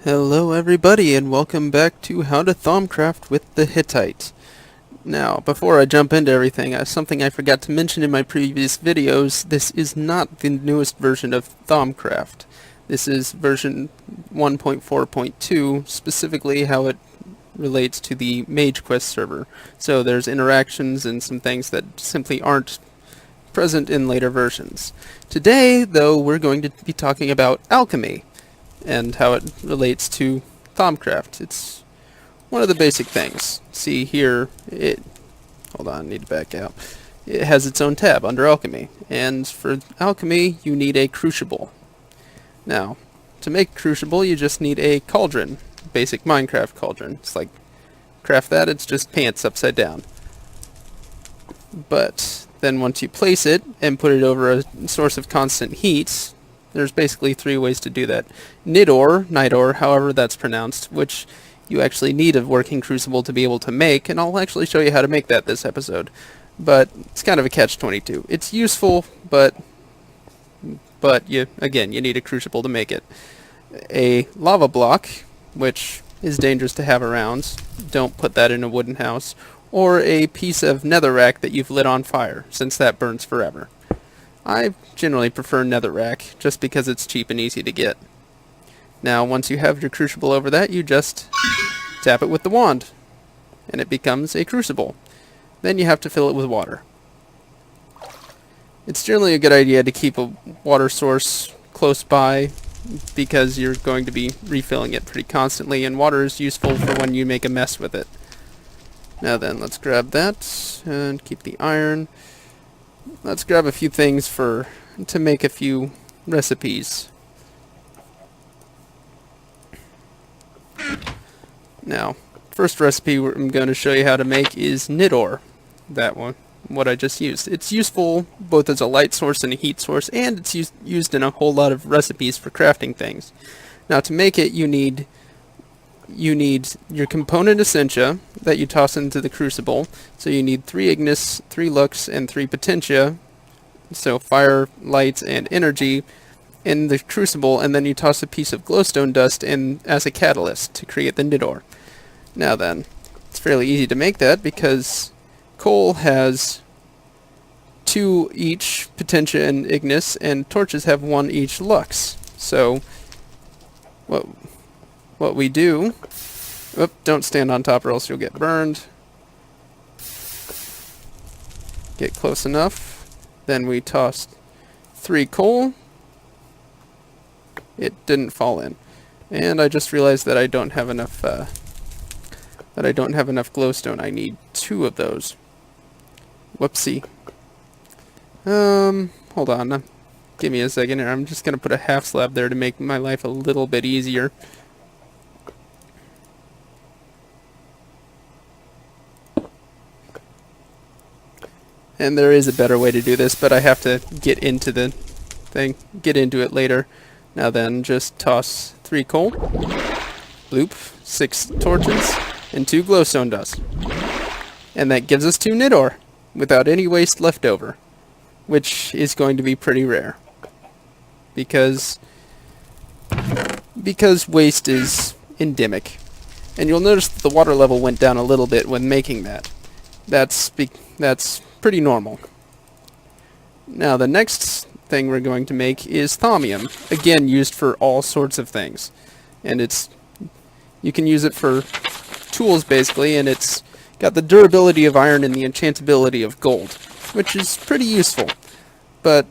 Hello everybody and welcome back to How to Thaumcraft with the Hittite. Now, before I jump into everything, something I forgot to mention in my previous videos, this is not the newest version of Thaumcraft. This is version 1.4.2, specifically how it relates to the Mage Quest server. So there's interactions and some things that simply aren't present in later versions. Today, though, we're going to be talking about Alchemy and how it relates to Thaumcraft. It's one of the basic things. See here, hold on, I need to back out. It has its own tab under Alchemy, and for Alchemy you need a Crucible. Now, to make Crucible you just need a cauldron, basic Minecraft cauldron. It's like, craft that, it's just pants upside down. But then once you place it and put it over a source of constant heat, there's basically three ways to do that. Nidor, however that's pronounced, which you actually need a working crucible to be able to make, and I'll actually show you how to make that this episode. But it's kind of a catch-22. It's useful, but you need a crucible to make it. A lava block, which is dangerous to have around. Don't put that in a wooden house. Or a piece of netherrack that you've lit on fire, since that burns forever. I generally prefer netherrack, just because it's cheap and easy to get. Now, once you have your crucible over that, you just tap it with the wand, and it becomes a crucible. Then you have to fill it with water. It's generally a good idea to keep a water source close by, because you're going to be refilling it pretty constantly, and water is useful for when you make a mess with it. Now then, let's grab that, and keep the iron. Let's grab a few things to make a few recipes. Now, first recipe I'm going to show you how to make is Nidor. That one, what I just used. It's useful both as a light source and a heat source, and it's used in a whole lot of recipes for crafting things. Now, to make it, you need your component essentia that you toss into the crucible. So you need 3 ignis, 3 lux, and 3 potentia, so fire, light, and energy, in the crucible, and then you toss a piece of glowstone dust in as a catalyst to create the Nidor. Now then, it's fairly easy to make that because coal has 2 each potentia and ignis, and torches have 1 each lux. So what we do... Oop, don't stand on top or else you'll get burned. Get close enough. Then we toss 3 coal. It didn't fall in. And I just realized that I don't have enough glowstone. I need 2 of those. Whoopsie. Hold on. Give me a second here. I'm just gonna put a half slab there to make my life a little bit easier. And there is a better way to do this, but I have to get into it later. Now then, just toss 3 coal, bloop, 6 torches, and 2 glowstone dust. And that gives us 2 Nidor, without any waste left over, which is going to be pretty rare. Because waste is endemic. And you'll notice that the water level went down a little bit when making that. That's pretty normal. Now the next thing we're going to make is thaumium, again used for all sorts of things, and you can use it for tools basically, and it's got the durability of iron and the enchantability of gold, which is pretty useful. But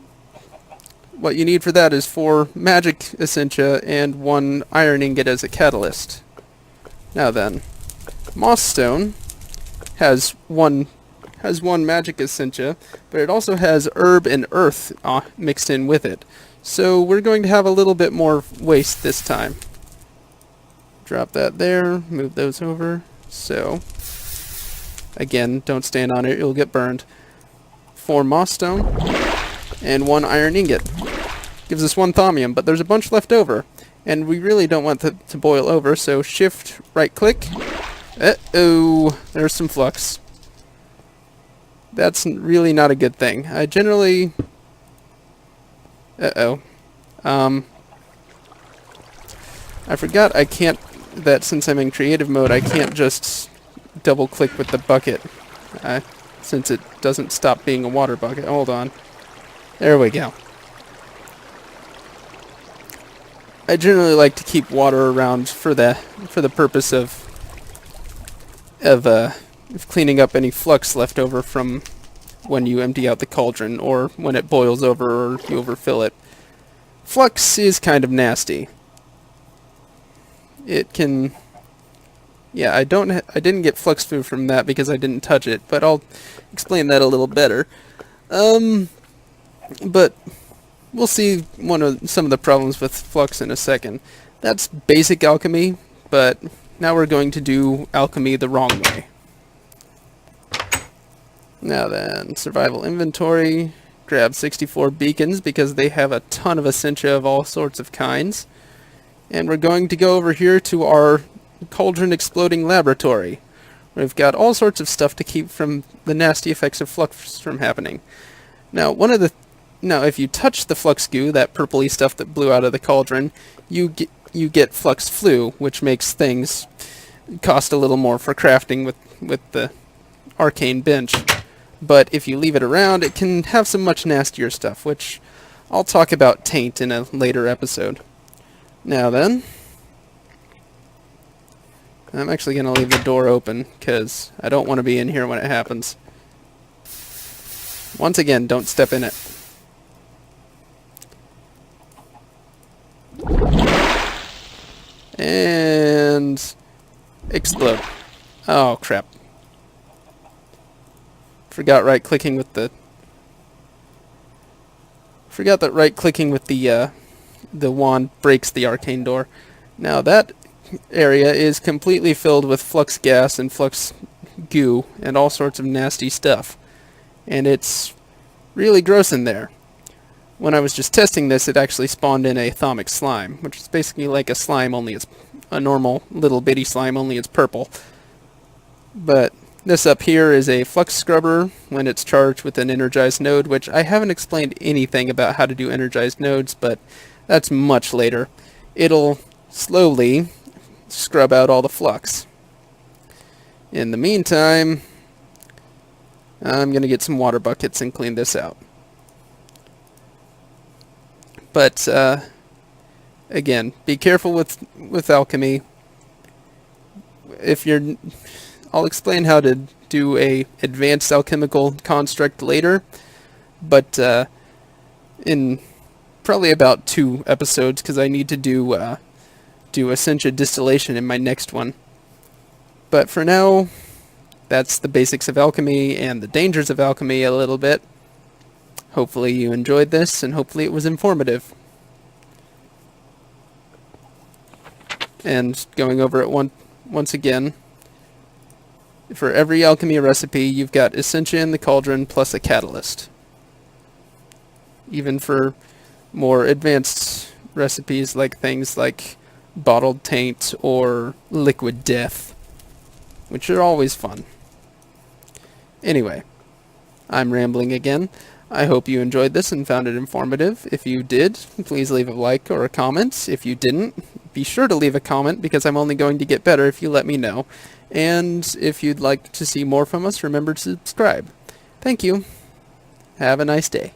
what you need for that is 4 magic essentia and 1 iron ingot as a catalyst. Now then, moss stone has one magic essentia, but it also has herb and earth mixed in with it. So we're going to have a little bit more waste this time. Drop that there, move those over. So, again, don't stand on it, you'll get burned. 4 moss stone, and 1 iron ingot. Gives us 1 thaumium, but there's a bunch left over. And we really don't want it to boil over, so shift, right click. Uh-oh, there's some flux. That's really not a good thing. I generally... I I forgot that since I'm in creative mode, I can't just double click with the bucket, since it doesn't stop being a water bucket. Hold on. There we go. I generally like to keep water around for the purpose of cleaning up any flux left over from when you empty out the cauldron, or when it boils over or you overfill it. Flux is kind of nasty. It can... Yeah, I didn't get flux food from that because I didn't touch it, but I'll explain that a little better. But we'll see some of the problems with flux in a second. That's basic alchemy, but now we're going to do alchemy the wrong way. Now then, survival inventory. Grab 64 beacons because they have a ton of essentia of all sorts of kinds. And we're going to go over here to our cauldron exploding laboratory. We've got all sorts of stuff to keep from the nasty effects of flux from happening. Now, if you touch the flux goo, that purpley stuff that blew out of the cauldron, you get flux flu, which makes things cost a little more for crafting with the arcane bench. But if you leave it around, it can have some much nastier stuff, which I'll talk about taint in a later episode. Now then, I'm actually going to leave the door open, because I don't want to be in here when it happens. Once again, don't step in it. And... explode. Oh, crap. Forgot that right-clicking with the wand breaks the arcane door. Now that area is completely filled with flux gas and flux goo and all sorts of nasty stuff. And it's really gross in there. When I was just testing this, it actually spawned in a Thaumic Slime, which is basically like a slime, only it's a normal little bitty slime, only it's purple. But this up here is a Flux Scrubber when it's charged with an energized node, which I haven't explained anything about how to do energized nodes, but that's much later. It'll slowly scrub out all the flux. In the meantime, I'm going to get some water buckets and clean this out. But, again, be careful with alchemy. I'll explain how to do a advanced alchemical construct later, but in probably about 2 episodes, because I need to do essentia distillation in my next one. But for now, that's the basics of alchemy and the dangers of alchemy a little bit. Hopefully you enjoyed this, and hopefully it was informative. And going over it once again, for every alchemy recipe, you've got essentia in the cauldron plus a catalyst. Even for more advanced recipes like things like bottled taint or liquid death, which are always fun. Anyway, I'm rambling again. I hope you enjoyed this and found it informative. If you did, please leave a like or a comment. If you didn't, be sure to leave a comment, because I'm only going to get better if you let me know. And if you'd like to see more from us, remember to subscribe. Thank you. Have a nice day.